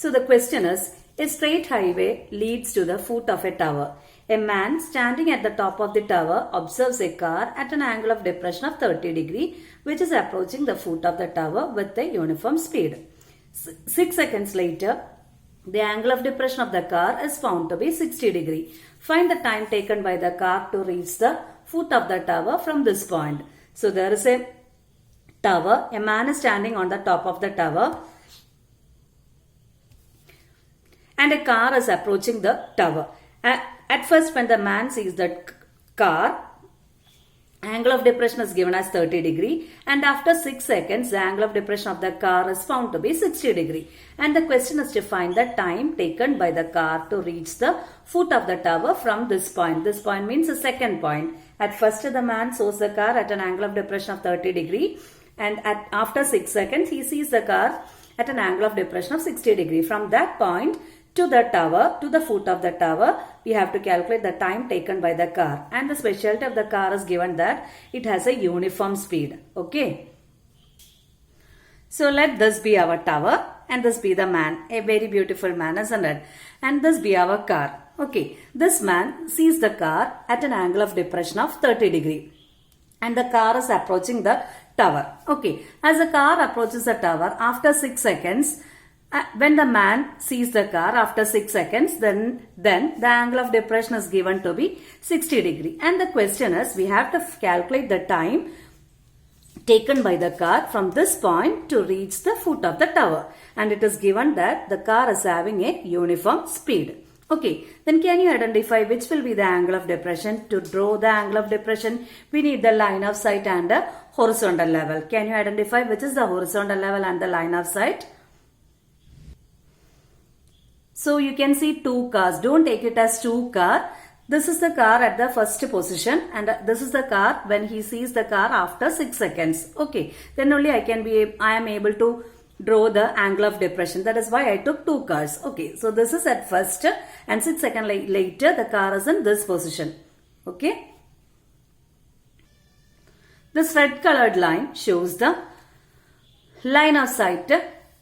So the question is, a straight highway leads to the foot of a tower. A man standing at the top of the tower observes a car at an angle of depression of 30 degree which is approaching the foot of the tower with a uniform speed. 6 seconds later, the angle of depression of the car is found to be 60 degree. Find the time taken by the car to reach the foot of the tower from this point. So there is a tower. A man is standing on the top of the tower and a car is approaching the tower. At first, when the man sees the car, angle of depression is given as 30 degree, and after 6 seconds the angle of depression of the car is found to be 60 degree, and the question is to find the time taken by the car to reach the foot of the tower from this point. This point means the second point. At first the man shows the car at an angle of depression of 30 degree, and after 6 seconds he sees the car at an angle of depression of 60 degree. From that point to the tower, to the foot of the tower, we have to calculate the time taken by the car. And the specialty of the car is given that it has a uniform speed. Okay. So let this be our tower and this be the man. A very beautiful man, isn't it? And this be our car. Okay. This man sees the car at an angle of depression of 30 degree. And the car is approaching the tower. Okay. As the car approaches the tower, after 6 seconds, when the man sees the car after 6 seconds, then the angle of depression is given to be 60 degree. And the question is, we have to calculate the time taken by the car from this point to reach the foot of the tower. And it is given that the car is having a uniform speed. Okay, then can you identify which will be the angle of depression? To draw the angle of depression, we need the line of sight and the horizontal level. Can you identify which is the horizontal level and the line of sight? So you can see two cars. Don't take it as two cars. This is the car at the first position and this is the car when he sees the car after 6 seconds. Okay. Then only I am able to draw the angle of depression. That is why I took two cars. Okay. So this is at first and 6 seconds later the car is in this position. Okay. This red colored line shows the line of sight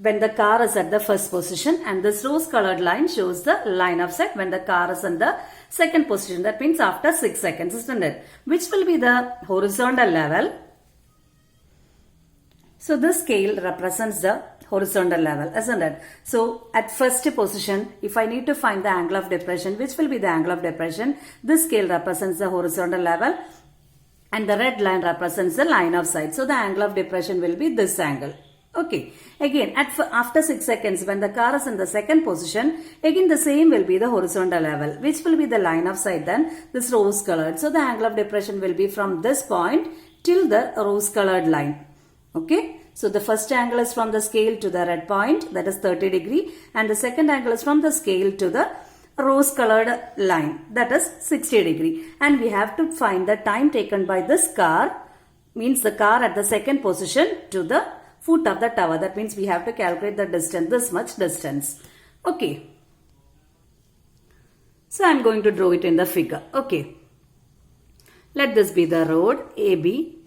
when the car is at the first position, and this rose colored line shows the line of sight when the car is in the second position. That means after 6 seconds, isn't it? Which will be the horizontal level? So this scale represents the horizontal level, isn't it? So at first position, if I need to find the angle of depression, which will be the angle of depression? This scale represents the horizontal level and the red line represents the line of sight. So the angle of depression will be this angle. Okay, again after 6 seconds when the car is in the second position, again the same will be the horizontal level, which will be the line of sight then, this rose colored. So the angle of depression will be from this point till the rose colored line. Okay, so the first angle is from the scale to the red point, that is 30 degree, and the second angle is from the scale to the rose colored line, that is 60 degree. And we have to find the time taken by this car, means the car at the second position to the foot of the tower. That means we have to calculate the distance, this much distance. Okay. So I am going to draw it in the figure. Okay. Let this be the road AB.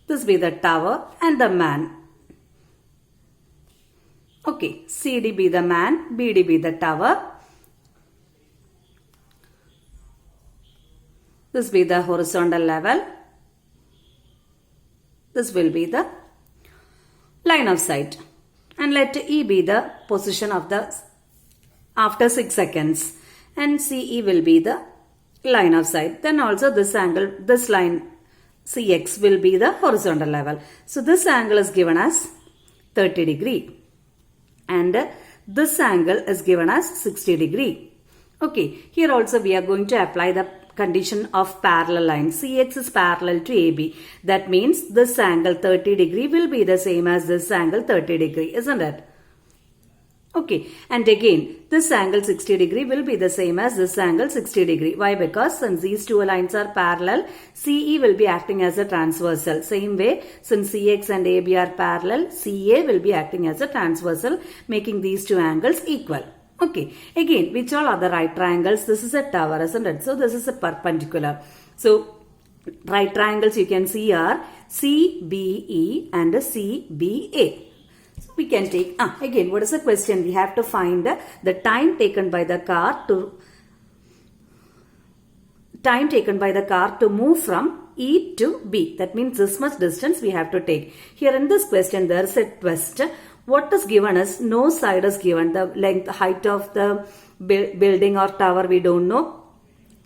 This be the tower and the man. Okay. CD be the man, BD be the tower. This be the horizontal level. This will be the line of sight. And let E be the position of the after 6 seconds. And CE will be the line of sight. Then also this angle, this line CX will be the horizontal level. So this angle is given as 30 degree. And this angle is given as 60 degree. Okay, here also we are going to apply the condition of parallel line. CX is parallel to AB. That means this angle 30 degree will be the same as this angle 30 degree, isn't it? Okay, and again this angle 60 degree will be the same as this angle 60 degree. Why? Because since these two lines are parallel, CE will be acting as a transversal. Same way, since CX and AB are parallel, CA will be acting as a transversal, making these two angles equal. Okay, again, which all are the right triangles? This is a tower, isn't it? So this is a perpendicular. So right triangles you can see are CBE and CBA. So we can take, again, what is the question? We have to find the time taken by the car to move from E to B. That means this much distance we have to take. Here in this question, there is a twist. What is given is, no side is given. The length, height of the building or tower we don't know.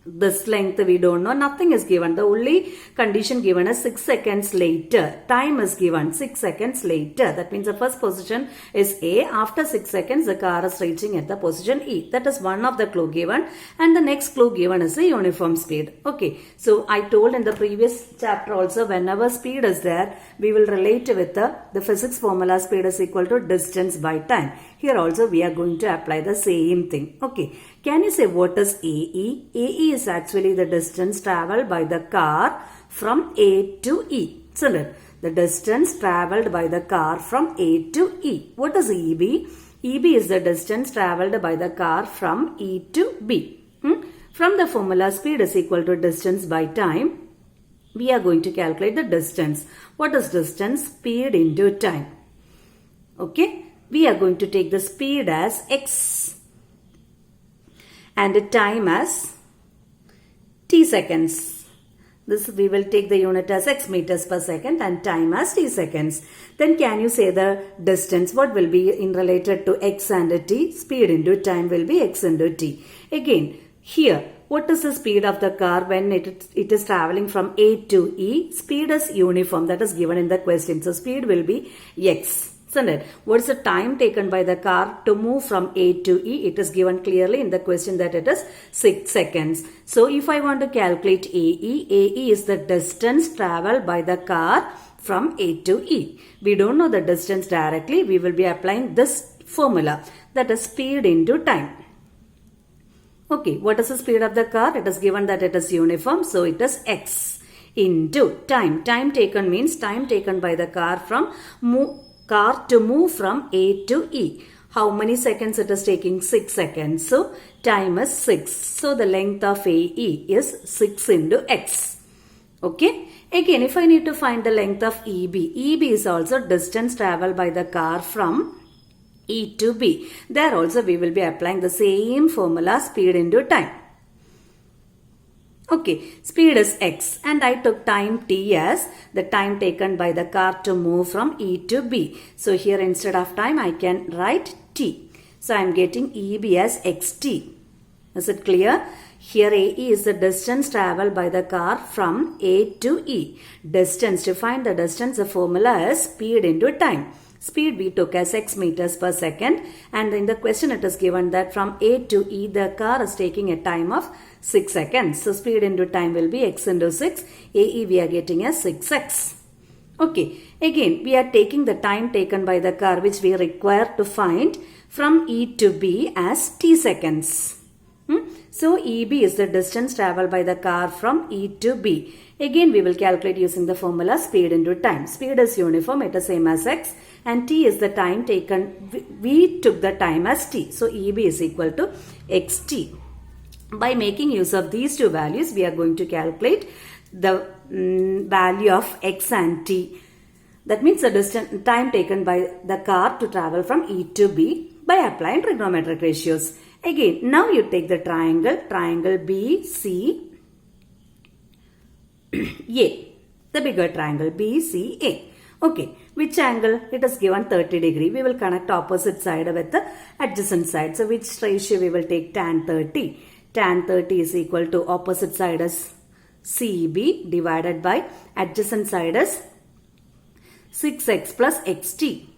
This length we don't know. Nothing is given. The only condition given is 6 seconds later. Time is given 6 seconds later. That means the first position is A. After 6 seconds the car is reaching at the position E. That is one of the clue given. And the next clue given is the uniform speed. Okay. So I told in the previous chapter also, whenever speed is there, we will relate with the physics formula, speed is equal to distance by time. Here also we are going to apply the same thing. Okay. Can you say what is AE? AE is actually the distance traveled by the car from A to E. Isn't it? The distance traveled by the car from A to E. What is EB? EB is the distance traveled by the car from E to B. From the formula, speed is equal to distance by time. We are going to calculate the distance. What is distance? Speed into time. Okay. We are going to take the speed as x and the time as t seconds. This we will take the unit as x meters per second and time as t seconds. Then can you say the distance? What will be in related to x and t? Speed into time will be x into t. Again, here, what is the speed of the car when it is traveling from A to E? Speed is uniform. That is given in the question. So, speed will be x. Isn't it? What is the time taken by the car to move from A to E? It is given clearly in the question that it is 6 seconds. So, if I want to calculate AE is the distance traveled by the car from A to E. We don't know the distance directly. We will be applying this formula, that is speed into time. Okay, what is the speed of the car? It is given that it is uniform. So, it is x into time. Time taken means time taken by the car to move from A to E. How many seconds it is taking? 6 seconds. So, time is 6. So, the length of AE is 6 into x. Okay. Again, if I need to find the length of EB, EB is also distance traveled by the car from E to B. There also we will be applying the same formula, speed into time. Okay, speed is x and I took time t as the time taken by the car to move from E to B. So here instead of time I can write t. So I am getting EB as xt. Is it clear? Here AE is the distance traveled by the car from A to E. Distance, to find the distance, the formula is speed into time. Speed we took as x meters per second and in the question it is given that from A to E the car is taking a time of 6 seconds. So speed into time will be x into 6. AE we are getting as 6x. Okay. Again we are taking the time taken by the car which we require to find from E to B as t seconds. So EB is the distance traveled by the car from E to B. Again we will calculate using the formula speed into time. Speed is uniform, it is same as x and t is the time taken. We took the time as t. So EB is equal to xt. By making use of these two values, we are going to calculate the value of x and t. That means the distance time taken by the car to travel from E to B by applying trigonometric ratios. Again, now you take the triangle BCA, the bigger triangle BCA. Okay, which angle? It is given 30 degree. We will connect opposite side with the adjacent side. So, which ratio we will take? Tan 30. Tan 30 is equal to opposite side as CB divided by adjacent side as 6x plus xt.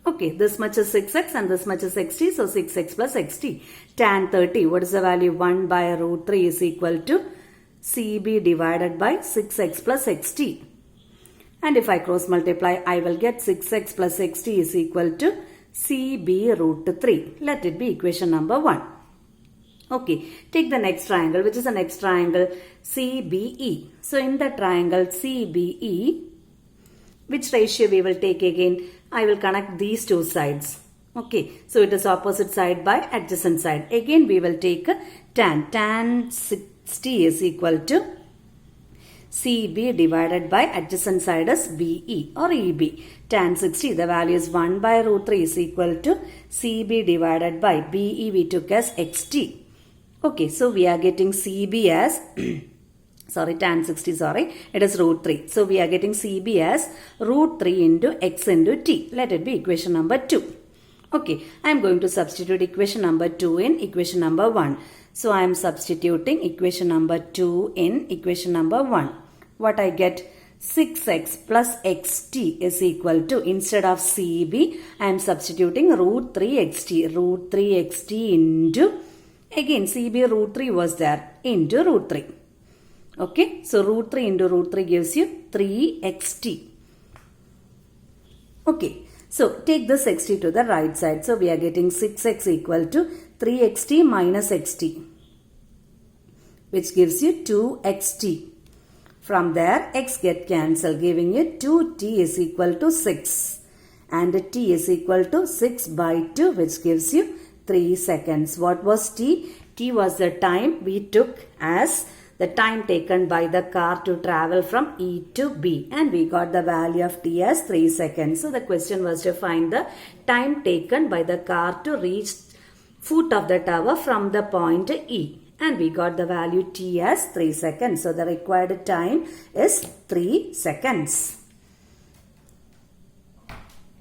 Okay, this much is 6x and this much is xt. So, 6x plus xt. Tan 30, what is the value? 1 by root 3 is equal to CB divided by 6x plus xt. And if I cross multiply, I will get 6x plus xt is equal to CB root 3. Let it be equation number 1. Okay, take the next triangle, which is the next triangle CBE. So, in the triangle CBE, which ratio we will take again? I will connect these two sides. Okay, so it is opposite side by adjacent side. Again, we will take tan. Tan 60 is equal to CB divided by adjacent side is BE or EB. Tan 60, the value is 1 by root 3 is equal to CB divided by BE we took as XT. Okay, so we are getting CB as, tan 60, it is root 3. So we are getting CB as root 3 into X into T. Let it be equation number 2. Okay, I am going to substitute equation number 2 in equation number 1. So I am substituting equation number 2 in equation number 1. What I get? 6x plus xt is equal to, instead of CB, I am substituting root 3xt. Root 3xt into, again CB root 3 was there, into root 3. Okay, so root 3 into root 3 gives you 3xt. Okay, so take this xt to the right side. So we are getting 6x equal to 3xt minus xt, which gives you 2xt. From there, x get cancelled, giving you 2t is equal to 6. And t is equal to 6 by 2, which gives you 3 seconds. What was t? T was the time we took as the time taken by the car to travel from E to B. And we got the value of t as 3 seconds. So the question was to find the time taken by the car to reach foot of the tower from the point E. And we got the value t as 3 seconds. So the required time is 3 seconds.